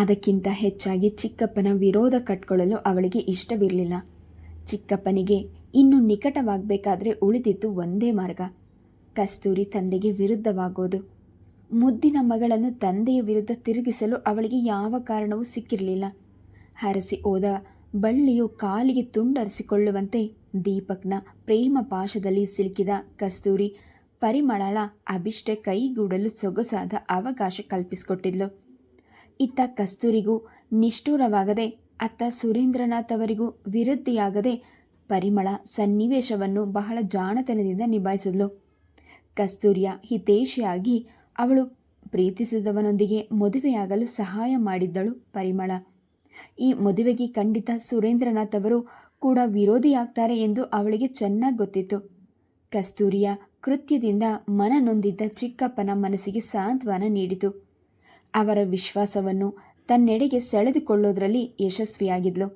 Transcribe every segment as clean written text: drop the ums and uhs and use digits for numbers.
ಅದಕ್ಕಿಂತ ಹೆಚ್ಚಾಗಿ ಚಿಕ್ಕಪ್ಪನ ವಿರೋಧ ಕಟ್ಕೊಳ್ಳಲು ಅವಳಿಗೆ ಇಷ್ಟವಿರಲಿಲ್ಲ. ಚಿಕ್ಕಪ್ಪನಿಗೆ ಇನ್ನು ನಿಕಟವಾಗಬೇಕಾದ್ರೆ ಉಳಿದಿತ್ತು ಒಂದೇ ಮಾರ್ಗ, ಕಸ್ತೂರಿ ತಂದೆಗೆ ವಿರುದ್ಧವಾಗೋದು. ಮುದ್ದಿನ ಮಗಳನ್ನು ತಂದೆಯ ವಿರುದ್ಧ ತಿರುಗಿಸಲು ಅವಳಿಗೆ ಯಾವ ಕಾರಣವೂ ಸಿಕ್ಕಿರಲಿಲ್ಲ. ಹರಸಿ ಹೋದ ಬಳ್ಳಿಯು ಕಾಲಿಗೆ ತುಂಡರಿಸಿಕೊಳ್ಳುವಂತೆ ದೀಪಕ್ನ ಪ್ರೇಮ ಪಾಶದಲ್ಲಿ ಸಿಲುಕಿದ ಕಸ್ತೂರಿ ಪರಿಮಳಳ ಅಭಿಷ್ಟೆ ಕೈಗೂಡಲು ಸೊಗಸಾದ ಅವಕಾಶ ಕಲ್ಪಿಸಿಕೊಟ್ಟಿದ್ಲು. ಇತ್ತ ಕಸ್ತೂರಿಗೂ ನಿಷ್ಠುರವಾಗದೆ, ಅತ್ತ ಸುರೇಂದ್ರನಾಥ್ ಅವರಿಗೂ ವಿರುದ್ಧಿಯಾಗದೆ ಪರಿಮಳ ಸನ್ನಿವೇಶವನ್ನು ಬಹಳ ಜಾಣತನದಿಂದ ನಿಭಾಯಿಸಿದ್ಲು. ಕಸ್ತೂರಿಯ ಹಿತೈಷಿಯಾಗಿ ಅವಳು ಪ್ರೀತಿಸಿದವನೊಂದಿಗೆ ಮದುವೆಯಾಗಲು ಸಹಾಯ ಮಾಡಿದ್ದಳು ಪರಿಮಳ. ಈ ಮದುವೆಗೆ ಖಂಡಿತ ಸುರೇಂದ್ರನಾಥ್ ಅವರು ಕೂಡ ವಿರೋಧಿಯಾಗ್ತಾರೆ ಎಂದು ಅವಳಿಗೆ ಚೆನ್ನಾಗಿ ಗೊತ್ತಿತ್ತು. ಕಸ್ತೂರಿಯ ಕೃತ್ಯದಿಂದ ಮನನೊಂದಿದ್ದ ಚಿಕ್ಕಪ್ಪನ ಮನಸ್ಸಿಗೆ ಸಾಂತ್ವನ ನೀಡಿತು. ಅವರ ವಿಶ್ವಾಸವನ್ನು ತನ್ನೆಡೆಗೆ ಸೆಳೆದುಕೊಳ್ಳೋದ್ರಲ್ಲಿ ಯಶಸ್ವಿಯಾಗಿದ್ಲು.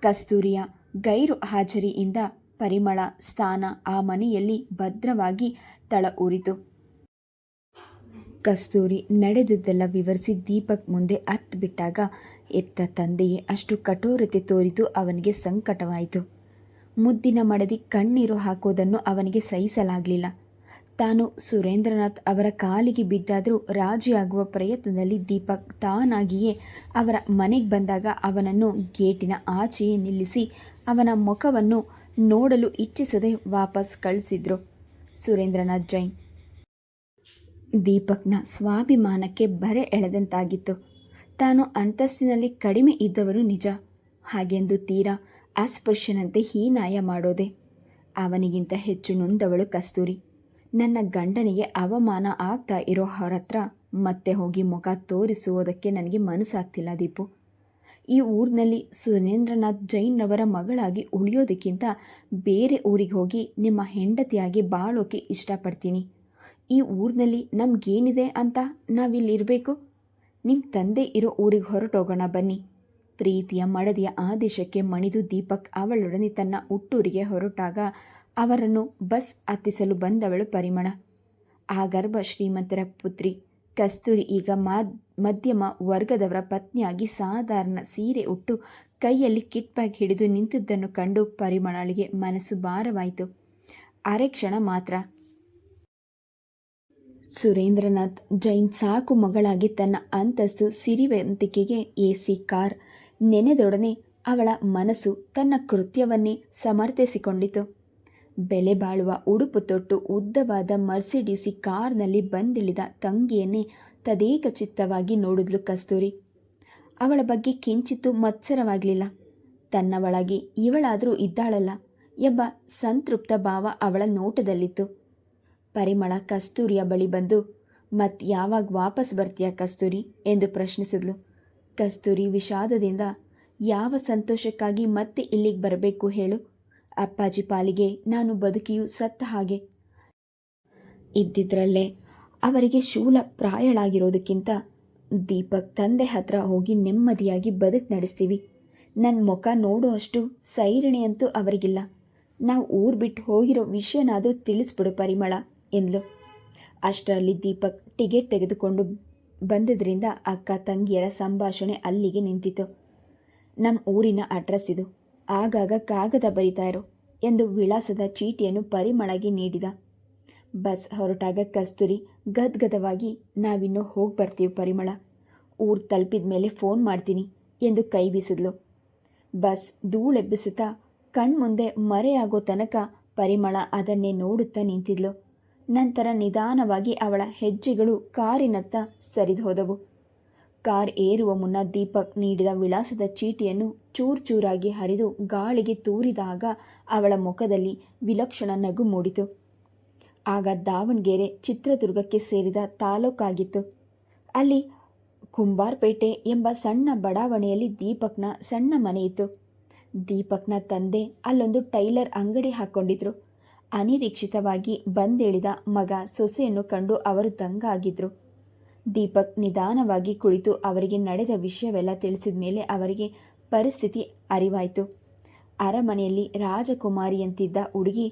ಕಸ್ತೂರಿಯ ಗೈರು ಹಾಜರಿಯಿಂದ ಪರಿಮಳ ಸ್ಥಾನ ಆ ಮನೆಯಲ್ಲಿ ಭದ್ರವಾಗಿ ತಳ ಊರಿತು. ಕಸ್ತೂರಿ ನಡೆದುದೆಲ್ಲ ವಿವರಿಸಿ ದೀಪಕ್ ಮುಂದೆ ಬಿಟ್ಟಾಗ ಎತ್ತ ತಂದೆಯೇ ಅಷ್ಟು ಕಠೋರತೆ ತೋರಿತು ಅವನಿಗೆ ಸಂಕಟವಾಯಿತು. ಮುದ್ದಿನ ಮಡದಿ ಕಣ್ಣೀರು ಹಾಕೋದನ್ನು ಅವನಿಗೆ ಸಹಿಸಲಾಗಲಿಲ್ಲ. ತಾನು ಸುರೇಂದ್ರನಾಥ್ ಅವರ ಕಾಲಿಗೆ ಬಿದ್ದಾದರೂ ರಾಜಿಯಾಗುವ ಪ್ರಯತ್ನದಲ್ಲಿ ದೀಪಕ್ ತಾನಾಗಿಯೇ ಅವರ ಮನೆಗೆ ಬಂದಾಗ ಅವನನ್ನು ಗೇಟಿನ ಆಚೆಯೇ ನಿಲ್ಲಿಸಿ ಅವನ ಮುಖವನ್ನು ನೋಡಲು ಇಚ್ಛಿಸದೆ ವಾಪಸ್ ಕಳಿಸಿದ್ರು ಸುರೇಂದ್ರನಾಥ್ ಜೈನ್. ದೀಪಕ್ನ ಸ್ವಾಭಿಮಾನಕ್ಕೆ ಬರೆ ಎಳೆದಂತಾಗಿತ್ತು. ತಾನು ಅಂತಸ್ತಿನಲ್ಲಿ ಕಡಿಮೆ ಇದ್ದವರು ನಿಜ, ಹಾಗೆಂದು ತೀರಾ ಅಸ್ಪೃಶ್ಯನಂತೆ ಹೀನಾಯ ಮಾಡೋದೆ. ಅವನಿಗಿಂತ ಹೆಚ್ಚು ನೊಂದವಳು ಕಸ್ತೂರಿ. ನನ್ನ ಗಂಡನಿಗೆ ಅವಮಾನ ಆಗ್ತಾ ಇರೋ ಹೊರತ್ರ ಮತ್ತೆ ಹೋಗಿ ಮುಖ ತೋರಿಸುವುದಕ್ಕೆ ನನಗೆ ಮನಸ್ಸಾಗ್ತಿಲ್ಲ ದೀಪು. ಈ ಊರಿನಲ್ಲಿ ಸುರೇಂದ್ರನಾಥ್ ಜೈನ್ರವರ ಮಗಳಾಗಿ ಉಳಿಯೋದಕ್ಕಿಂತ ಬೇರೆ ಊರಿಗೆ ಹೋಗಿ ನಿಮ್ಮ ಹೆಂಡತಿಯಾಗಿ ಬಾಳೋಕೆ ಇಷ್ಟಪಡ್ತೀನಿ. ಈ ಊರಿನಲ್ಲಿ ನಮಗೇನಿದೆ ಅಂತ ನಾವಿಲ್ಲಿರಬೇಕು? ನಿಮ್ಮ ತಂದೆ ಇರೋ ಊರಿಗೆ ಹೊರಟೋಗೋಣ ಬನ್ನಿ. ಪ್ರೀತಿಯ ಮಡದಿಯ ಆದೇಶಕ್ಕೆ ಮಣಿದು ದೀಪಕ್ ಅವಳೊಡನೆ ತನ್ನ ಹುಟ್ಟೂರಿಗೆ ಹೊರಟಾಗ ಅವರನ್ನು ಬಸ್ ಹತ್ತಿಸಲು ಬಂದವಳು ಪರಿಮಳ. ಆ ಗರ್ಭ ಶ್ರೀಮಂತರ ಪುತ್ರಿ ಕಸ್ತೂರಿ ಈಗ ಮಧ್ಯಮ ವರ್ಗದವರ ಪತ್ನಿಯಾಗಿ ಸಾಧಾರಣ ಸೀರೆ ಉಟ್ಟು ಕೈಯಲ್ಲಿ ಕಿಟ್ ಬ್ಯಾಗ್ ಹಿಡಿದು ನಿಂತಿದ್ದನ್ನು ಕಂಡು ಪರಿಮಳಳಿಗೆ ಮನಸ್ಸು ಭಾರವಾಯಿತು. ಅರೆ ಕ್ಷಣ ಮಾತ್ರ. ಸುರೇಂದ್ರನಾಥ್ ಜೈನ್ ಸಾಕು ಮಗಳಾಗಿ ತನ್ನ ಅಂತಸ್ತು ಸಿರಿವಂತಿಕೆಗೆ ಎಸಿ ಕಾರ್ ನೆನೆದೊಡನೆ ಅವಳ ಮನಸ್ಸು ತನ್ನ ಕೃತ್ಯವನ್ನೇ ಸಮರ್ಥಿಸಿಕೊಂಡಿತು. ಬೆಲೆ ಬಾಳುವ ಉಡುಪು ತೊಟ್ಟು ಉದ್ದವಾದ ಮರ್ಸಿಡಿಸಿ ಕಾರ್ನಲ್ಲಿ ಬಂದಿಳಿದ ತಂಗಿಯನ್ನೇ ತದೇಕ ಚಿತ್ತವಾಗಿ ನೋಡಿದ್ಲು ಕಸ್ತೂರಿ. ಅವಳ ಬಗ್ಗೆ ಕಿಂಚಿತ್ತೂ ಮತ್ಸರವಾಗಲಿಲ್ಲ. ತನ್ನವಳಾಗಿ ಇವಳಾದರೂ ಇದ್ದಾಳಲ್ಲ ಎಂಬ ಸಂತೃಪ್ತ ಭಾವ ಅವಳ ನೋಟದಲ್ಲಿತ್ತು. ಪರಿಮಳ ಕಸ್ತೂರಿಯ ಬಳಿ ಬಂದು ಯಾವಾಗ ವಾಪಸ್ ಬರ್ತೀಯಾ ಕಸ್ತೂರಿ ಎಂದು ಪ್ರಶ್ನಿಸಿದ್ಲು. ಕಸ್ತೂರಿ ವಿಷಾದದಿಂದ, ಯಾವ ಸಂತೋಷಕ್ಕಾಗಿ ಮತ್ತೆ ಇಲ್ಲಿಗೆ ಬರಬೇಕು ಹೇಳು? ಅಪ್ಪಾಜಿ ಪಾಲಿಗೆ ನಾನು ಬದುಕಿಯೂ ಸತ್ತ ಹಾಗೆ. ಇದ್ದಿದ್ರಲ್ಲೇ ಅವರಿಗೆ ಶೂಲ ಪ್ರಾಯಳಾಗಿರೋದಕ್ಕಿಂತ ದೀಪಕ್ ತಂದೆ ಹತ್ರ ಹೋಗಿ ನೆಮ್ಮದಿಯಾಗಿ ಬದುಕು ನಡೆಸ್ತೀವಿ. ನನ್ನ ಮುಖ ನೋಡೋ ಅಷ್ಟು ಸೈರಣೆಯಂತೂ ಅವರಿಗಿಲ್ಲ. ನಾವು ಊರು ಬಿಟ್ಟು ಹೋಗಿರೋ ವಿಷಯನಾದರೂ ತಿಳಿಸ್ಬಿಡು ಪರಿಮಳ ಎಂದ್ಲು. ಅಷ್ಟರಲ್ಲಿ ದೀಪಕ್ ಟಿಕೆಟ್ ತೆಗೆದುಕೊಂಡು ಬಂದಿದ್ದರಿಂದ ಅಕ್ಕ ತಂಗಿಯರ ಸಂಭಾಷಣೆ ಅಲ್ಲಿಗೆ ನಿಂತಿತು. ನಮ್ಮ ಊರಿನ ಅಡ್ರೆಸ್ ಇದು, ಆಗಾಗ ಕಾಗದ ಬರಿತಾ ಇರೋ ಎಂದು ವಿಳಾಸದ ಚೀಟಿಯನ್ನು ಪರಿಮಳಗೆ ನೀಡಿದ. ಬಸ್ ಹೊರಟಾಗ ಕಸ್ತೂರಿ ಗದ್ಗದವಾಗಿ, ನಾವಿನ್ನೂ ಹೋಗಿ ಬರ್ತೀವಿ ಪರಿಮಳ, ಊರು ತಲುಪಿದ ಮೇಲೆ ಫೋನ್ ಮಾಡ್ತೀನಿ ಎಂದು ಕೈ ಬೀಸಿದ್ಲು. ಬಸ್ ಧೂಳೆಬ್ಬಿಸುತ್ತಾ ಕಣ್ಮುಂದೆ ಮರೆಯಾಗೋ ತನಕ ಪರಿಮಳ ಅದನ್ನೇ ನೋಡುತ್ತಾ ನಿಂತಿದ್ಲು. ನಂತರ ನಿಧಾನವಾಗಿ ಅವಳ ಹೆಜ್ಜೆಗಳು ಕಾರಿನತ್ತ ಸರಿದು ಹೋದವು. ಕಾರ್ ಏರುವ ಮುನ್ನ ದೀಪಕ್ ನೀಡಿದ ವಿಳಾಸದ ಚೀಟಿಯನ್ನು ಚೂರು ಚೂರಾಗಿ ಹರಿದು ಗಾಳಿಗೆ ತೂರಿದಾಗ ಅವಳ ಮುಖದಲ್ಲಿ ವಿಲಕ್ಷಣ ನಗು ಮೂಡಿತು. ಆಗ ದಾವಣಗೆರೆ ಚಿತ್ರದುರ್ಗಕ್ಕೆ ಸೇರಿದ ತಾಲೂಕಾಗಿತ್ತು. ಅಲ್ಲಿ ಕುಂಬಾರಪೇಟೆ ಎಂಬ ಸಣ್ಣ ಬಡಾವಣೆಯಲ್ಲಿ ದೀಪಕ್ನ ಸಣ್ಣ ಮನೆಯಿತ್ತು. ದೀಪಕ್ನ ತಂದೆ ಅಲ್ಲೊಂದು ಟೈಲರ್ ಅಂಗಡಿ ಹಾಕ್ಕೊಂಡಿದ್ರು. ಅನಿರೀಕ್ಷಿತವಾಗಿ ಬಂದಿಳಿದ ಮಗ ಸೊಸೆಯನ್ನು ಕಂಡು ಅವರು ದಂಗಾಗಿದ್ರು. ದೀಪಕ್ ನಿಧಾನವಾಗಿ ಕುಳಿತು ಅವರಿಗೆ ನಡೆದ ವಿಷಯವೆಲ್ಲ ತಿಳಿಸಿದ ಮೇಲೆ ಅವರಿಗೆ ಪರಿಸ್ಥಿತಿ ಅರಿವಾಯಿತು. ಅರಮನೆಯಲ್ಲಿ ರಾಜಕುಮಾರಿಯಂತಿದ್ದ ಹುಡುಗಿ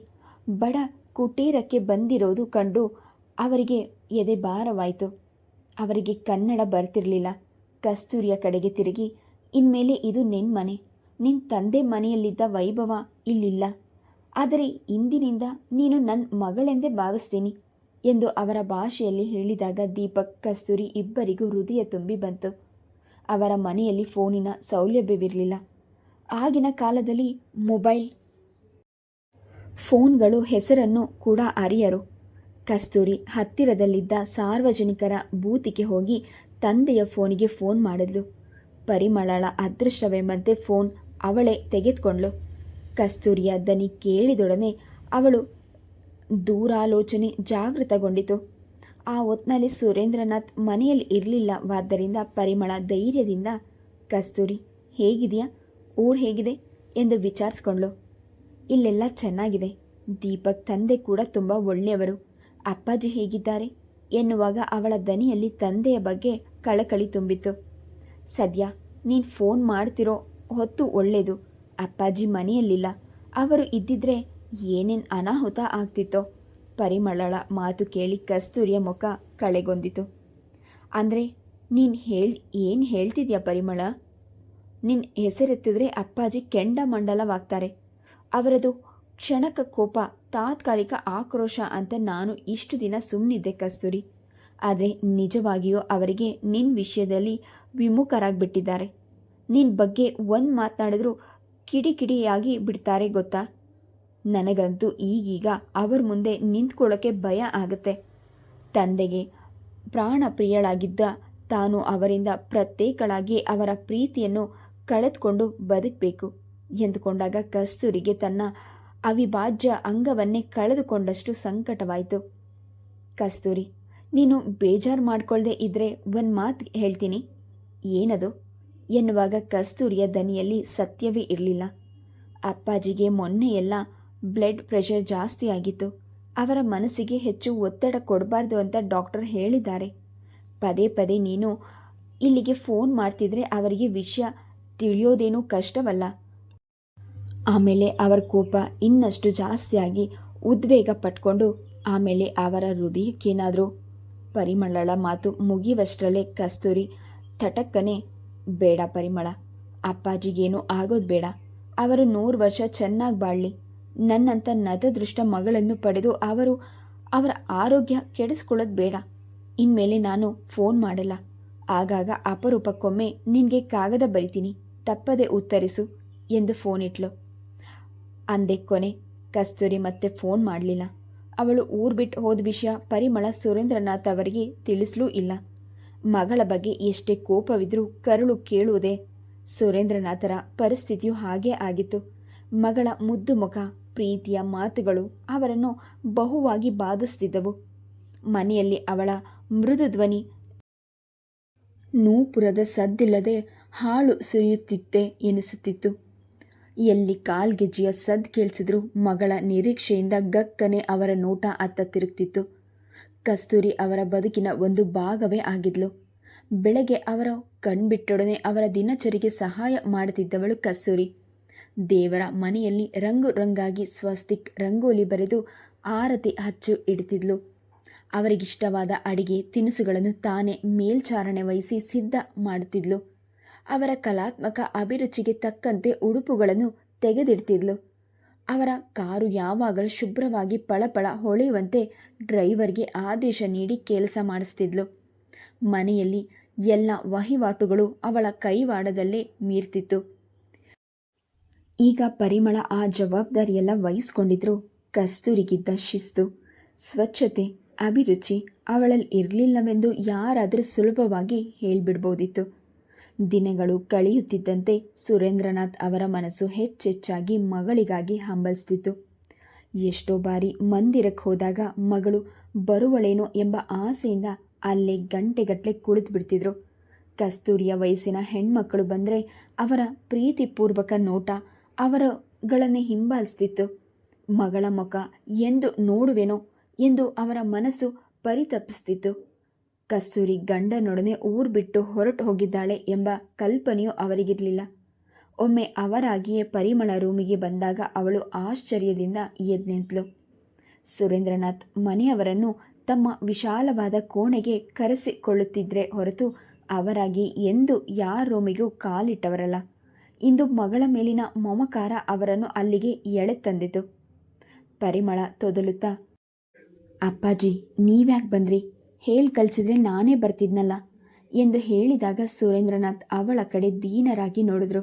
ಬಡ ಕುಟೀರಕ್ಕೆ ಬಂದಿರೋದು ಕಂಡು ಅವರಿಗೆ ಎದೆ ಭಾರವಾಯಿತು. ಅವರಿಗೆ ಕನ್ನಡ ಬರ್ತಿರಲಿಲ್ಲ. ಕಸ್ತೂರಿಯ ಕಡೆಗೆ ತಿರುಗಿ, ಇನ್ಮೇಲೆ ಇದು ನಿನ್ನ ಮನೆ. ನಿನ್ನ ತಂದೆ ಮನೆಯಲ್ಲಿದ್ದ ವೈಭವ ಇಲ್ಲಿಲ್ಲ. ಆದರೆ ಇಂದಿನಿಂದ ನೀನು ನನ್ನ ಮಗಳೆಂದೇ ಭಾವಿಸ್ತೀನಿ ಎಂದು ಅವರ ಭಾಷೆಯಲ್ಲಿ ಹೇಳಿದಾಗ ದೀಪಕ್, ಕಸ್ತೂರಿ ಇಬ್ಬರಿಗೂ ಹೃದಯ ತುಂಬಿ ಬಂತು. ಅವರ ಮನೆಯಲ್ಲಿ ಫೋನಿನ ಸೌಲಭ್ಯವಿರಲಿಲ್ಲ. ಆಗಿನ ಕಾಲದಲ್ಲಿ ಮೊಬೈಲ್ ಫೋನ್ಗಳು ಹೆಸರನ್ನು ಕೂಡ ಅರಿಯರು. ಕಸ್ತೂರಿ ಹತ್ತಿರದಲ್ಲಿದ್ದ ಸಾರ್ವಜನಿಕರ ಬೂತಿಗೆ ಹೋಗಿ ತಂದೆಯ ಫೋನಿಗೆ ಫೋನ್ ಮಾಡಿದ್ಲು. ಪರಿಮಳಳ ಅದೃಷ್ಟವೆಂಬಂತೆ ಫೋನ್ ಅವಳೇ ತೆಗೆದುಕೊಂಡ್ಳು. ಕಸ್ತೂರಿಯ ದನಿ ಕೇಳಿದೊಡನೆ ಅವಳು ದೂರಾಲೋಚನೆ ಜಾಗೃತಗೊಂಡಿತು. ಆ ಹೊತ್ನಲ್ಲಿ ಸುರೇಂದ್ರನಾಥ್ ಮನೆಯಲ್ಲಿ ಇರಲಿಲ್ಲವಾದ್ದರಿಂದ ಪರಿಮಳ ಧೈರ್ಯದಿಂದ, ಕಸ್ತೂರಿ ಹೇಗಿದೆಯಾ, ಊರು ಹೇಗಿದೆ ಎಂದು ವಿಚಾರಿಸ್ಕೊಂಡ್ಳು. ಇಲ್ಲೆಲ್ಲ ಚೆನ್ನಾಗಿದೆ. ದೀಪಕ್ ತಂದೆ ಕೂಡ ತುಂಬ ಒಳ್ಳೆಯವರು. ಅಪ್ಪಾಜಿ ಹೇಗಿದ್ದಾರೆ ಎನ್ನುವಾಗ ಅವಳ ದನಿಯಲ್ಲಿ ತಂದೆಯ ಬಗ್ಗೆ ಕಳಕಳಿ ತುಂಬಿತ್ತು. ಸದ್ಯ ನೀನು ಫೋನ್ ಮಾಡ್ತಿರೋ ಹೊತ್ತು ಒಳ್ಳೆಯದು. ಅಪ್ಪಾಜಿ ಮನೆಯಲ್ಲಿಲ್ಲ. ಅವರು ಇದ್ದಿದ್ರೆ ಏನೇನು ಅನಾಹುತ ಆಗ್ತಿತ್ತೋ. ಪರಿಮಳಳ ಮಾತು ಕೇಳಿ ಕಸ್ತೂರಿಯ ಮುಖ ಕಳೆಗೊಂದಿತು. ಅಂದರೆ ನೀನು ಏನು ಹೇಳ್ತಿದ್ಯಾ ಪರಿಮಳ? ನಿನ್ನ ಹೆಸರೆತ್ತಿದ್ರೆ ಅಪ್ಪಾಜಿ ಕೆಂಡಮಂಡಲವಾಗ್ತಾರೆ. ಅವರದು ಕ್ಷಣಕ ಕೋಪ, ತಾತ್ಕಾಲಿಕ ಆಕ್ರೋಶ ಅಂತ ನಾನು ಇಷ್ಟು ದಿನ ಸುಮ್ಮನಿದ್ದೆ ಕಸ್ತೂರಿ. ಆದರೆ ನಿಜವಾಗಿಯೂ ಅವರಿಗೆ ನಿನ್ನ ವಿಷಯದಲ್ಲಿ ವಿಮುಖರಾಗಿಬಿಟ್ಟಿದ್ದಾರೆ. ನಿನ್ನ ಬಗ್ಗೆ ಒಂದು ಮಾತನಾಡಿದ್ರೂ ಕಿಡಿಕಿಡಿಯಾಗಿ ಬಿಡ್ತಾರೆ ಗೊತ್ತಾ. ನನಗಂತೂ ಈಗೀಗ ಅವ್ರ ಮುಂದೆ ನಿಂತ್ಕೊಳ್ಳೋಕ್ಕೆ ಭಯ ಆಗುತ್ತೆ. ತಂದೆಗೆ ಪ್ರಾಣ ಪ್ರಿಯಳಾಗಿದ್ದ ತಾನು ಅವರಿಂದ ಪ್ರತ್ಯೇಕಳಾಗಿ ಅವರ ಪ್ರೀತಿಯನ್ನು ಕಳೆದುಕೊಂಡು ಬದುಕಬೇಕು ಎಂದುಕೊಂಡಾಗ ಕಸ್ತೂರಿಗೆ ತನ್ನ ಅವಿಭಾಜ್ಯ ಅಂಗವನ್ನೇ ಕಳೆದುಕೊಂಡಷ್ಟು ಸಂಕಟವಾಯಿತು. ಕಸ್ತೂರಿ, ನೀನು ಬೇಜಾರು ಮಾಡ್ಕೊಳ್ದೆ ಇದ್ದರೆ ಒಂದು ಮಾತು ಹೇಳ್ತೀನಿ. ಏನದು ಎನ್ನುವಾಗ ಕಸ್ತೂರಿಯ ದನಿಯಲ್ಲಿ ಸತ್ಯವೇ ಇರಲಿಲ್ಲ. ಅಪ್ಪಾಜಿಗೆ ಮೊನ್ನೆಯೆಲ್ಲ ಬ್ಲಡ್ ಪ್ರೆಷರ್ ಜಾಸ್ತಿ ಆಗಿತ್ತು. ಅವರ ಮನಸ್ಸಿಗೆ ಹೆಚ್ಚು ಒತ್ತಡ ಕೊಡಬಾರ್ದು ಅಂತ ಡಾಕ್ಟರ್ ಹೇಳಿದ್ದಾರೆ. ಪದೇ ಪದೇ ನೀನು ಇಲ್ಲಿಗೆ ಫೋನ್ ಮಾಡ್ತಿದ್ರೆ ಅವರಿಗೆ ವಿಷಯ ತಿಳಿಯೋದೇನೂ ಕಷ್ಟವಲ್ಲ. ಆಮೇಲೆ ಅವರ ಕೋಪ ಇನ್ನಷ್ಟು ಜಾಸ್ತಿಯಾಗಿ ಉದ್ವೇಗ ಪಟ್ಕೊಂಡು ಆಮೇಲೆ ಅವರ ಹೃದಯಕ್ಕೇನಾದರೂ. ಪರಿಮಳಳ ಮಾತು ಮುಗಿಯುವಷ್ಟರಲ್ಲೇ ಕಸ್ತೂರಿ ತಟಕ್ಕನೆ, ಬೇಡ ಪರಿಮಳ, ಅಪ್ಪಾಜಿಗೇನು ಆಗೋದು ಬೇಡ. ಅವರು 100 ವರ್ಷ ಚೆನ್ನಾಗಿ ಬಾಳಲಿ. ನನ್ನಂಥ ನತದೃಷ್ಟ ಮಗಳನ್ನು ಪಡೆದು ಅವರ ಆರೋಗ್ಯ ಕೆಡಿಸ್ಕೊಳ್ಳೋದು ಬೇಡ. ಇನ್ಮೇಲೆ ನಾನು ಫೋನ್ ಮಾಡಲ್ಲ. ಆಗಾಗ ಅಪರೂಪಕ್ಕೊಮ್ಮೆ ನಿನಗೆ ಕಾಗದ ಬರಿತೀನಿ, ತಪ್ಪದೆ ಉತ್ತರಿಸು ಎಂದು ಫೋನ್ ಇಟ್ಲು. ಅಂದೆ ಕೊನೆ. ಕಸ್ತೂರಿ ಮತ್ತೆ ಫೋನ್ ಮಾಡಲಿಲ್ಲ. ಅವಳು ಊರು ಬಿಟ್ಟು ಹೋದ ವಿಷಯ ಪರಿಮಳ ಸುರೇಂದ್ರನಾಥ್ ಅವರಿಗೆ ತಿಳಿಸಲೂ ಇಲ್ಲ. ಮಗಳ ಬಗ್ಗೆ ಎಷ್ಟೇ ಕೋಪವಿದ್ರೂ ಕರುಳು ಕೇಳುವುದೇ. ಸುರೇಂದ್ರನಾಥರ ಪರಿಸ್ಥಿತಿಯು ಹಾಗೇ ಆಗಿತ್ತು. ಮಗಳ ಮುದ್ದು ಮುಖ, ಪ್ರೀತಿಯ ಮಾತುಗಳು ಅವರನ್ನು ಬಹುವಾಗಿ ಬಾಧಿಸ್ತಿದ್ದವು. ಮನೆಯಲ್ಲಿ ಅವಳ ಮೃದು ಧ್ವನಿ ನೂಪುರದ ಸದ್ದಿಲ್ಲದೆ ಹಾಳು ಸುರಿಯುತ್ತಿತ್ತೆ ಎನಿಸುತ್ತಿತ್ತು. ಎಲ್ಲಿ ಕಾಲ್ಗೆಜ್ಜೆಯ ಸದ್ದು ಕೇಳಿಸಿದ್ರೂ ಮಗಳ ನಿರೀಕ್ಷೆಯಿಂದ ಗಕ್ಕನೆ ಅವರ ನೋಟ ಅತ್ತ ತಿರುಗ್ತಿತ್ತು. ಕಸ್ತೂರಿ ಅವರ ಬದುಕಿನ ಒಂದು ಭಾಗವೇ ಆಗಿದ್ಲು. ಬೆಳಗ್ಗೆ ಅವರ ಕಣ್ಬಿಟ್ಟೊಡನೆ ಅವರ ದಿನಚರಿಗೆ ಸಹಾಯ ಮಾಡುತ್ತಿದ್ದವಳು ಕಸ್ತೂರಿ. ದೇವರ ಮನೆಯಲ್ಲಿ ರಂಗು ರಂಗಾಗಿ ಸ್ವಸ್ತಿಕ್ ರಂಗೋಲಿ ಬರೆದು ಆರತಿ ಹಚ್ಚು ಇಡ್ತಿದ್ಲು. ಅವರಿಗಿಷ್ಟವಾದ ಅಡಿಗೆ ತಿನಿಸುಗಳನ್ನು ತಾನೇ ಮೇಲ್ಚಾರಣೆ ವಹಿಸಿ ಸಿದ್ಧ ಮಾಡುತ್ತಿದ್ಲು. ಅವರ ಕಲಾತ್ಮಕ ಅಭಿರುಚಿಗೆ ತಕ್ಕಂತೆ ಉಡುಪುಗಳನ್ನು ತೆಗೆದಿಡ್ತಿದ್ಲು. ಅವರ ಕಾರು ಯಾವಾಗಲೂ ಶುಭ್ರವಾಗಿ ಪಳಪಳ ಹೊಳೆಯುವಂತೆ ಡ್ರೈವರ್ಗೆ ಆದೇಶ ನೀಡಿ ಕೆಲಸ ಮಾಡಿಸ್ತಿದ್ಲು. ಮನೆಯಲ್ಲಿ ಎಲ್ಲ ವಹಿವಾಟುಗಳು ಅವಳ ಕೈವಾಡದಲ್ಲೇ ಮೀರ್ತಿತ್ತು. ಈಗ ಪರಿಮಳ ಆ ಜವಾಬ್ದಾರಿಯೆಲ್ಲ ವಹಿಸ್ಕೊಂಡಿದ್ರು. ಕಸ್ತೂರಿಗಿದ್ದ ಶಿಸ್ತು, ಸ್ವಚ್ಛತೆ, ಅಭಿರುಚಿ ಅವಳಲ್ಲಿ ಇರಲಿಲ್ಲವೆಂದು ಯಾರಾದರೂ ಸುಲಭವಾಗಿ ಹೇಳಿಬಿಡ್ಬೋದಿತ್ತು. ದಿನಗಳು ಕಳೆಯುತ್ತಿದ್ದಂತೆ ಸುರೇಂದ್ರನಾಥ್ ಅವರ ಮನಸ್ಸು ಹೆಚ್ಚೆಚ್ಚಾಗಿ ಮಗಳಿಗಾಗಿ ಹಂಬಲಿಸ್ತಿತ್ತು. ಎಷ್ಟೋ ಬಾರಿ ಮಂದಿರಕ್ಕೆ ಹೋದಾಗ ಮಗಳು ಬರುವಳೇನೋ ಎಂಬ ಆಸೆಯಿಂದ ಅಲ್ಲೇ ಗಂಟೆಗಟ್ಟಲೆ ಕುಳಿತು ಬಿಡ್ತಿದ್ರು. ಕಸ್ತೂರಿಯ ವಯಸ್ಸಿನ ಹೆಣ್ಮಕ್ಕಳು ಬಂದರೆ ಅವರ ಪ್ರೀತಿಪೂರ್ವಕ ನೋಟ ಅವರುಗಳನ್ನೇ ಹಿಂಬಾಲಿಸ್ತಿತ್ತು. ಮಗಳ ಮುಖ ಎಂದು ನೋಡುವೆನೋ ಎಂದು ಅವರ ಮನಸ್ಸು ಪರಿತಪಿಸ್ತಿತ್ತು. ಕಸ್ತೂರಿ ಗಂಡನೊಡನೆ ಊರು ಬಿಟ್ಟು ಹೊರಟು ಹೋಗಿದ್ದಾಳೆ ಎಂಬ ಕಲ್ಪನೆಯೂ ಅವರಿಗಿರಲಿಲ್ಲ. ಒಮ್ಮೆ ಅವರಾಗಿಯೇ ಪರಿಮಳ ರೂಮಿಗೆ ಬಂದಾಗ ಅವಳು ಆಶ್ಚರ್ಯದಿಂದ ಎದ್ದು ನಿಂತಳು. ಸುರೇಂದ್ರನಾಥ್ ಮನೆಯವರನ್ನು ತಮ್ಮ ವಿಶಾಲವಾದ ಕೋಣೆಗೆ ಕರೆಸಿಕೊಳ್ಳುತ್ತಿದ್ದರೆ ಹೊರತು ಅವರಾಗಿ ಎಂದು ಯಾರ ರೂಮಿಗೂ ಕಾಲಿಟ್ಟವರಲ್ಲ. ಇಂದು ಮಗಳ ಮೇಲಿನ ಮಮಕಾರ ಅವರನ್ನು ಅಲ್ಲಿಗೆ ಎಳೆತಂದಿತು. ಪರಿಮಳ ತೊದಲುತ್ತಾ, ಅಪ್ಪಾಜಿ ನೀವ್ಯಾಕೆ ಬಂದ್ರಿ? ಹೇಳಿ ಕಳಿಸಿದ್ರೆ ನಾನೇ ಬರ್ತಿದ್ನಲ್ಲ ಎಂದು ಹೇಳಿದಾಗ ಸುರೇಂದ್ರನಾಥ್ ಅವಳ ಕಡೆ ದೀನರಾಗಿ ನೋಡಿದ್ರು.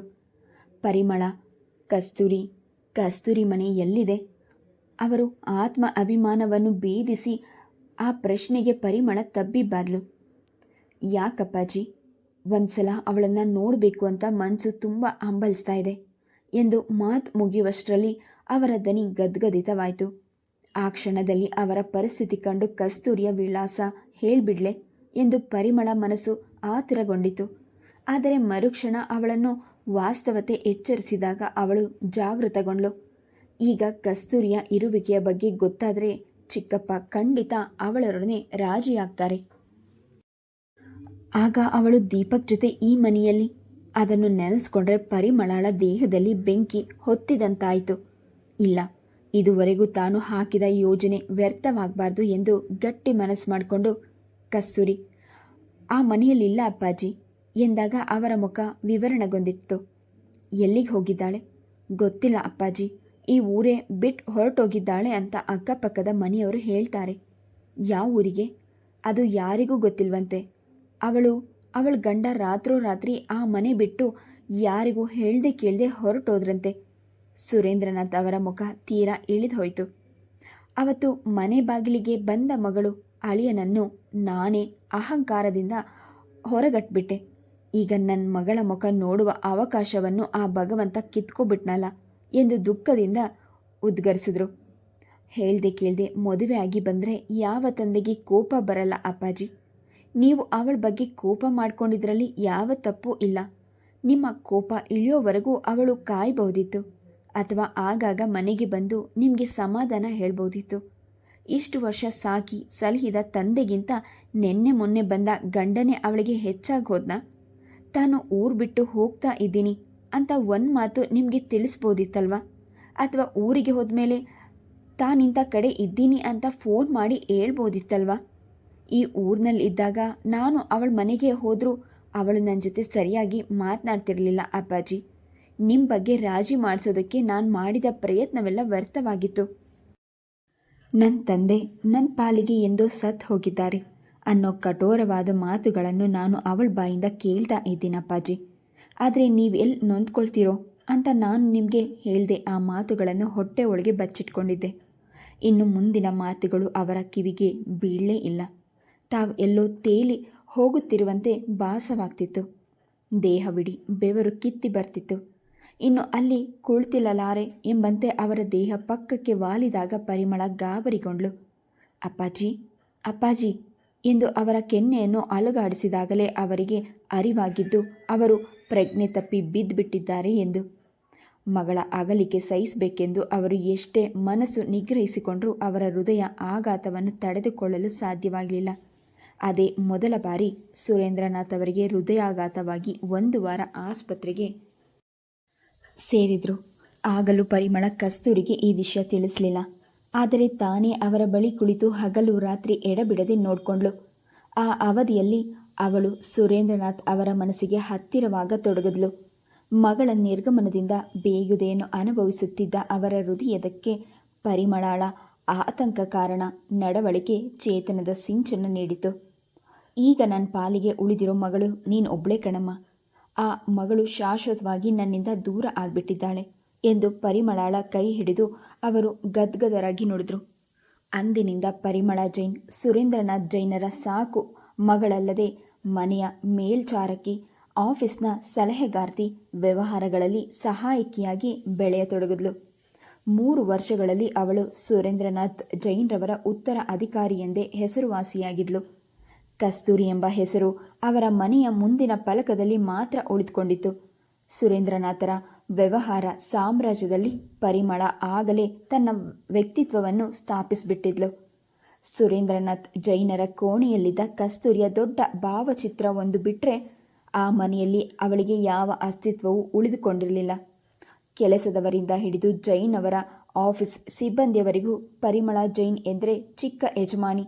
ಪರಿಮಳ, ಕಸ್ತೂರಿ ಮನೆ ಎಲ್ಲಿದೆ? ಅವರು ಆತ್ಮ ಅಭಿಮಾನವನ್ನು ಭೇದಿಸಿ ಆ ಪ್ರಶ್ನೆಗೆ ಪರಿಮಳ ತಬ್ಬಿಬ್ಬಾದ್ಲು. ಯಾಕಪ್ಪಾಜಿ? ಒಂದ್ಸಲ ಅವಳನ್ನು ನೋಡಬೇಕು ಅಂತ ಮನಸ್ಸು ತುಂಬ ಹಂಬಲಿಸ್ತಾ ಇದೆ ಎಂದು ಮಾತು ಮುಗಿಯುವಷ್ಟರಲ್ಲಿ ಅವರ ದನಿ ಗದ್ಗದಿತವಾಯಿತು. ಆ ಕ್ಷಣದಲ್ಲಿ ಅವರ ಪರಿಸ್ಥಿತಿ ಕಂಡು ಕಸ್ತೂರಿಯ ವಿಳಾಸ ಹೇಳ್ಬಿಡ್ಲೆ ಎಂದು ಪರಿಮಳ ಮನಸ್ಸು ಆತುರಗೊಂಡಿತು. ಆದರೆ ಮರುಕ್ಷಣ ಅವಳನ್ನು ವಾಸ್ತವತೆ ಎಚ್ಚರಿಸಿದಾಗ ಅವಳು ಜಾಗೃತಗೊಂಡ್ಳು. ಈಗ ಕಸ್ತೂರಿಯ ಇರುವಿಕೆಯ ಬಗ್ಗೆ ಗೊತ್ತಾದರೆ ಚಿಕ್ಕಪ್ಪ ಖಂಡಿತ ಅವಳೊಡನೆ ರಾಜಿಯಾಗ್ತಾರೆ. ಆಗ ಅವಳು ದೀಪಕ್ ಜೊತೆ ಈ ಮನೆಯಲ್ಲಿ, ಅದನ್ನು ನೆನೆಸ್ಕೊಂಡ್ರೆ ಪರಿಮಳಳ ದೇಹದಲ್ಲಿ ಬೆಂಕಿ ಹೊತ್ತಿದಂತಾಯಿತು. ಇಲ್ಲ, ಇದುವರೆಗೂ ತಾನು ಹಾಕಿದ ಯೋಜನೆ ವ್ಯರ್ಥವಾಗಬಾರ್ದು ಎಂದು ಗಟ್ಟಿ ಮನಸ್ಸು ಮಾಡಿಕೊಂಡು, ಕಸ್ತೂರಿ ಆ ಮನೆಯಲ್ಲಿಲ್ಲ ಅಪ್ಪಾಜಿ ಎಂದಾಗ ಅವರ ಮುಖ ವಿವರಣೆಗೊಂಡಿತ್ತು. ಎಲ್ಲಿಗೆ ಹೋಗಿದ್ದಾಳೆ? ಗೊತ್ತಿಲ್ಲ ಅಪ್ಪಾಜಿ, ಈ ಊರೇ ಬಿಟ್ಟು ಹೊರಟೋಗಿದ್ದಾಳೆ ಅಂತ ಅಕ್ಕಪಕ್ಕದ ಮನೆಯವರು ಹೇಳ್ತಾರೆ. ಯಾವ ಊರಿಗೆ? ಅದು ಯಾರಿಗೂ ಗೊತ್ತಿಲ್ವಂತೆ. ಅವಳ ಗಂಡ ರಾತ್ರೋರಾತ್ರಿ ಆ ಮನೆ ಬಿಟ್ಟು ಯಾರಿಗೂ ಹೇಳ್ದೆ ಕೇಳದೆ ಹೊರಟೋದ್ರಂತೆ. ಸುರೇಂದ್ರನಾಥ್ ಅವರ ಮುಖ ತೀರಾ ಇಳಿದು ಹೋಯಿತು. ಅವತ್ತು ಮನೆ ಬಾಗಿಲಿಗೆ ಬಂದ ಮಗಳು ಅಳಿಯನನ್ನು ನಾನೇ ಅಹಂಕಾರದಿಂದ ಹೊರಗಟ್ಬಿಟ್ಟೆ. ಈಗ ನನ್ನ ಮಗಳ ಮುಖ ನೋಡುವ ಅವಕಾಶವನ್ನು ಆ ಭಗವಂತ ಕಿತ್ಕೊಬಿಟ್ನಲ್ಲ ಎಂದು ದುಃಖದಿಂದ ಉದ್ಗರಿಸಿದ್ರು. ಹೇಳ್ದೆ ಕೇಳದೆ ಮದುವೆ ಆಗಿ ಬಂದರೆ ಯಾವ ತಂದೆಗೆ ಕೋಪ ಬರಲ್ಲ ಅಪ್ಪಾಜಿ? ನೀವು ಅವಳ ಬಗ್ಗೆ ಕೋಪ ಮಾಡ್ಕೊಂಡಿದ್ರಲ್ಲಿ ಯಾವ ತಪ್ಪೂ ಇಲ್ಲ. ನಿಮ್ಮ ಕೋಪ ಇಳಿಯೋವರೆಗೂ ಅವಳು ಕಾಯಬಹುದಿತ್ತು, ಅಥವಾ ಆಗಾಗ ಮನೆಗೆ ಬಂದು ನಿಮಗೆ ಸಮಾಧಾನ ಹೇಳ್ಬೋದಿತ್ತು. ಇಷ್ಟು ವರ್ಷ ಸಾಕಿ ಸಲಹಿದ ತಂದೆಗಿಂತ ನೆನ್ನೆ ಮೊನ್ನೆ ಬಂದ ಗಂಡನೇ ಅವಳಿಗೆ ಹೆಚ್ಚಾಗಿ ಹೋದ್ನಾ? ತಾನು ಊರು ಬಿಟ್ಟು ಹೋಗ್ತಾ ಇದ್ದೀನಿ ಅಂತ ಒಂದು ಮಾತು ನಿಮಗೆ ತಿಳಿಸ್ಬೋದಿತ್ತಲ್ವ? ಅಥವಾ ಊರಿಗೆ ಹೋದ್ಮೇಲೆ ತಾನಿಂಥ ಕಡೆ ಇದ್ದೀನಿ ಅಂತ ಫೋನ್ ಮಾಡಿ ಹೇಳ್ಬೋದಿತ್ತಲ್ವ? ಈ ಊರಿನಲ್ಲಿದ್ದಾಗ ನಾನು ಅವಳ ಮನೆಗೆ ಹೋದರೂ ಅವಳು ನನ್ನ ಜೊತೆ ಸರಿಯಾಗಿ ಮಾತನಾಡ್ತಿರಲಿಲ್ಲ ಅಪ್ಪಾಜಿ. ನಿಮ್ಮ ಬಗ್ಗೆ ರಾಜಿ ಮಾಡಿಸೋದಕ್ಕೆ ನಾನು ಮಾಡಿದ ಪ್ರಯತ್ನವೆಲ್ಲ ವ್ಯರ್ಥವಾಗಿತ್ತು. ನನ್ನ ತಂದೆ ನನ್ನ ಪಾಲಿಗೆ ಎಂದೋ ಸತ್ತು ಹೋಗಿದ್ದಾರೆ ಅನ್ನೋ ಕಠೋರವಾದ ಮಾತುಗಳನ್ನು ನಾನು ಅವಳ ಬಾಯಿಂದ ಕೇಳ್ತಾ ಇದ್ದೀನಪ್ಪಾಜಿ. ಆದರೆ ನೀವು ಎಲ್ಲಿ ನೊಂದ್ಕೊಳ್ತೀರೋ ಅಂತ ನಾನು ನಿಮಗೆ ಹೇಳಿದೆ. ಆ ಮಾತುಗಳನ್ನು ಹೊಟ್ಟೆ ಒಳಗೆ ಬಚ್ಚಿಟ್ಕೊಂಡಿದ್ದೆ. ಇನ್ನು ಮುಂದಿನ ಮಾತುಗಳು ಅವರ ಕಿವಿಗೆ ಬೀಳಲೇ ಇಲ್ಲ. ತಾವು ಎಲ್ಲೋ ತೇಲಿ ಹೋಗುತ್ತಿರುವಂತೆ ಭಾಸವಾಗ್ತಿತ್ತು. ದೇಹವಿಡೀ ಬೆವರು ಕಿತ್ತಿ ಬರ್ತಿತ್ತು. ಇನ್ನು ಅಲ್ಲಿ ಕುಳಿತಿಲ್ಲಲಾರೆ ಎಂಬಂತೆ ಅವರ ದೇಹ ಪಕ್ಕಕ್ಕೆ ವಾಲಿದಾಗ ಪರಿಮಳ ಗಾಬರಿಗೊಂಡ್ಳು. ಅಪ್ಪಾಜಿ, ಅಪ್ಪಾಜಿ ಎಂದು ಅವರ ಕೆನ್ನೆಯನ್ನು ಅಲುಗಾಡಿಸಿದಾಗಲೇ ಅವರಿಗೆ ಅರಿವಾಗಿದ್ದು ಅವರು ಪ್ರಜ್ಞೆ ತಪ್ಪಿ ಬಿದ್ದುಬಿಟ್ಟಿದ್ದಾರೆ ಎಂದು. ಮಗಳ ಅಗಲಿಕೆ ಸಹಿಸಬೇಕೆಂದು ಅವರು ಎಷ್ಟೇ ಮನಸ್ಸು ನಿಗ್ರಹಿಸಿಕೊಂಡರೂ ಅವರ ಹೃದಯ ಆಘಾತವನ್ನು ತಡೆದುಕೊಳ್ಳಲು ಸಾಧ್ಯವಾಗಲಿಲ್ಲ. ಅದೇ ಮೊದಲ ಬಾರಿ ಸುರೇಂದ್ರನಾಥ್ ಅವರಿಗೆ ಹೃದಯಾಘಾತವಾಗಿ 1 ವಾರ ಆಸ್ಪತ್ರೆಗೆ ಸೇರಿದ್ರು. ಆಗಲೂ ಪರಿಮಳ ಕಸ್ತೂರಿಗೆ ಈ ವಿಷಯ ತಿಳಿಸಲಿಲ್ಲ. ಆದರೆ ತಾನೇ ಅವರ ಬಳಿ ಕುಳಿತು ಹಗಲು ರಾತ್ರಿ ಎಡಬಿಡದೆ ನೋಡಿಕೊಂಡ್ಳು. ಆ ಅವಧಿಯಲ್ಲಿ ಅವಳು ಸುರೇಂದ್ರನಾಥ್ ಅವರ ಮನಸ್ಸಿಗೆ ಹತ್ತಿರವಾಗತೊಡಗಿದ್ಲು. ಮಗಳ ನಿರ್ಗಮನದಿಂದ ಬೇಗುದೆಯನ್ನು ಅನುಭವಿಸುತ್ತಿದ್ದ ಅವರ ಹೃದಯದಕ್ಕೆ ಪರಿಮಳಾಳ ಆತಂಕ ಕಾರಣ ನಡವಳಿಕೆ ಚೇತನದ ಸಿಂಚನ ನೀಡಿತು. ಈಗ ನನ್ನ ಪಾಲಿಗೆ ಉಳಿದಿರೋ ಮಗಳು ನೀನು ಒಬ್ಬಳೇ ಕಣಮ್ಮ. ಆ ಮಗಳು ಶಾಶ್ವತವಾಗಿ ನನ್ನಿಂದ ದೂರ ಆಗಿಬಿಟ್ಟಿದ್ದಾಳೆ ಎಂದು ಪರಿಮಳಾಳ ಕೈ ಹಿಡಿದು ಅವರು ಗದ್ಗದರಾಗಿ ನೋಡಿದ್ರು. ಅಂದಿನಿಂದ ಪರಿಮಳ ಜೈನ್ ಸುರೇಂದ್ರನಾಥ್ ಜೈನರ ಸಾಕು ಮಗಳಲ್ಲದೆ ಮನೆಯ ಮೇಲ್ಚಾರಕಿ, ಆಫೀಸ್ನ ಸಲಹೆಗಾರ್ತಿ, ವ್ಯವಹಾರಗಳಲ್ಲಿ ಸಹಾಯಕಿಯಾಗಿ ಬೆಳೆಯತೊಡಗಿದ್ಲು. 3 ವರ್ಷಗಳಲ್ಲಿ ಅವಳು ಸುರೇಂದ್ರನಾಥ್ ಜೈನ್ರವರ ಉತ್ತರ ಅಧಿಕಾರಿ ಎಂದೇ ಹೆಸರುವಾಸಿಯಾಗಿದ್ಲು. ಕಸ್ತೂರಿ ಎಂಬ ಹೆಸರು ಅವರ ಮನೆಯ ಮುಂದಿನ ಫಲಕದಲ್ಲಿ ಮಾತ್ರ ಉಳಿದುಕೊಂಡಿತ್ತು. ಸುರೇಂದ್ರನಾಥರ ವ್ಯವಹಾರ ಸಾಮ್ರಾಜ್ಯದಲ್ಲಿ ಪರಿಮಳ ಆಗಲೇ ತನ್ನ ವ್ಯಕ್ತಿತ್ವವನ್ನು ಸ್ಥಾಪಿಸಿಬಿಟ್ಟಿದ್ಲು. ಸುರೇಂದ್ರನಾಥ್ ಜೈನರ ಕೋಣೆಯಲ್ಲಿದ್ದ ಕಸ್ತೂರಿಯ ದೊಡ್ಡ ಭಾವಚಿತ್ರ ಒಂದು ಬಿಟ್ಟರೆ ಆ ಮನೆಯಲ್ಲಿ ಅವಳಿಗೆ ಯಾವ ಅಸ್ತಿತ್ವವೂ ಉಳಿದುಕೊಂಡಿರಲಿಲ್ಲ. ಕೆಲಸದವರಿಂದ ಹಿಡಿದು ಜೈನ್ ಅವರ ಆಫೀಸ್ ಸಿಬ್ಬಂದಿಯವರೆಗೂ ಪರಿಮಳ ಜೈನ್ ಎಂದರೆ ಚಿಕ್ಕ ಯಜಮಾನಿ,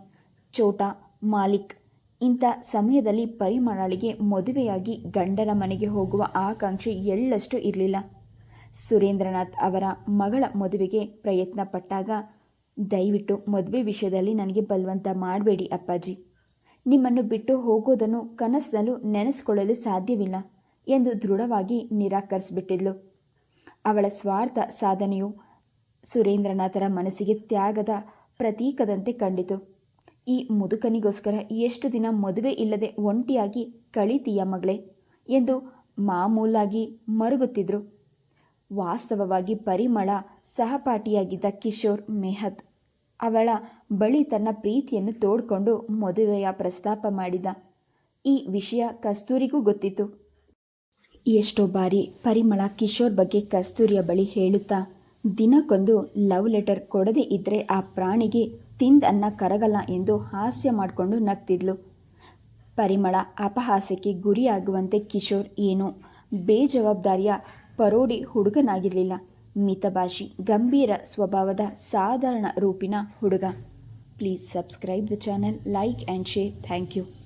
ಚೋಟಾ ಮಾಲಿಕ್ ಇಂಥ ಸಮಯದಲ್ಲಿ ಪರಿಮಳಳಿಗೆ ಮದುವೆಯಾಗಿ ಗಂಡನ ಮನೆಗೆ ಹೋಗುವ ಆಕಾಂಕ್ಷೆ ಎಳ್ಳಷ್ಟು ಇರಲಿಲ್ಲ. ಸುರೇಂದ್ರನಾಥ್ ಅವರ ಮಗಳ ಮದುವೆಗೆ ಪ್ರಯತ್ನ ಪಟ್ಟಾಗ, ದಯವಿಟ್ಟು ಮದುವೆ ವಿಷಯದಲ್ಲಿ ನನಗೆ ಬಲವಂತ ಮಾಡಬೇಡಿ ಅಪ್ಪಾಜಿ, ನಿಮ್ಮನ್ನು ಬಿಟ್ಟು ಹೋಗೋದನ್ನು ಕನಸಿನಲ್ಲೂ ನೆನೆಸ್ಕೊಳ್ಳಲು ಸಾಧ್ಯವಿಲ್ಲ ಎಂದು ದೃಢವಾಗಿ ನಿರಾಕರಿಸಿಬಿಟ್ಟಿದ್ಲು. ಅವಳ ಸ್ವಾರ್ಥ ಸಾಧನೆಯು ಸುರೇಂದ್ರನಾಥರ ಮನಸ್ಸಿಗೆ ತ್ಯಾಗದ ಪ್ರತೀಕದಂತೆ ಕಂಡಿತು. ಈ ಮುದುಕನಿಗೋಸ್ಕರ ಎಷ್ಟು ದಿನ ಮದುವೆ ಇಲ್ಲದೆ ಒಂಟಿಯಾಗಿ ಕಳೀತೀಯ ಮಗಳೇ ಎಂದು ಮಾಮೂಲಾಗಿ ಮರುಗುತ್ತಿದ್ರು. ವಾಸ್ತವವಾಗಿ ಪರಿಮಳ ಸಹಪಾಠಿಯಾಗಿದ್ದ ಕಿಶೋರ್ ಮೆಹತ್ ಅವಳ ಬಳಿ ತನ್ನ ಪ್ರೀತಿಯನ್ನು ತೋಡ್ಕೊಂಡು ಮದುವೆಯ ಪ್ರಸ್ತಾಪ ಮಾಡಿದ. ಈ ವಿಷಯ ಕಸ್ತೂರಿಗೂ ಗೊತ್ತಿತ್ತು. ಎಷ್ಟೋ ಬಾರಿ ಪರಿಮಳ ಕಿಶೋರ್ ಬಗ್ಗೆ ಕಸ್ತೂರಿಯ ಬಳಿ ಹೇಳುತ್ತಾ, ದಿನಕ್ಕೊಂದು ಲವ್ ಲೆಟರ್ ಕೊಡದೇ ಇದ್ದರೆ ಆ ಪ್ರಾಣಿಗೆ ತಿಂದನ್ನ ಕರಗಲ್ಲ ಎಂದು ಹಾಸ್ಯ ಮಾಡಿಕೊಂಡು ನಗ್ತಿದ್ಲು. ಪರಿಮಳ ಅಪಹಾಸ್ಯಕ್ಕೆ ಗುರಿಯಾಗುವಂತೆ ಕಿಶೋರ್ ಏನೂ ಬೇಜವಾಬ್ದಾರಿಯ ಪರೋಡಿ ಹುಡುಗನಾಗಿರಲಿಲ್ಲ. ಮಿತಭಾಷಿ, ಗಂಭೀರ ಸ್ವಭಾವದ ಸಾಧಾರಣ ರೂಪಿನ ಹುಡುಗ. Please subscribe the channel, like and share. Thank you.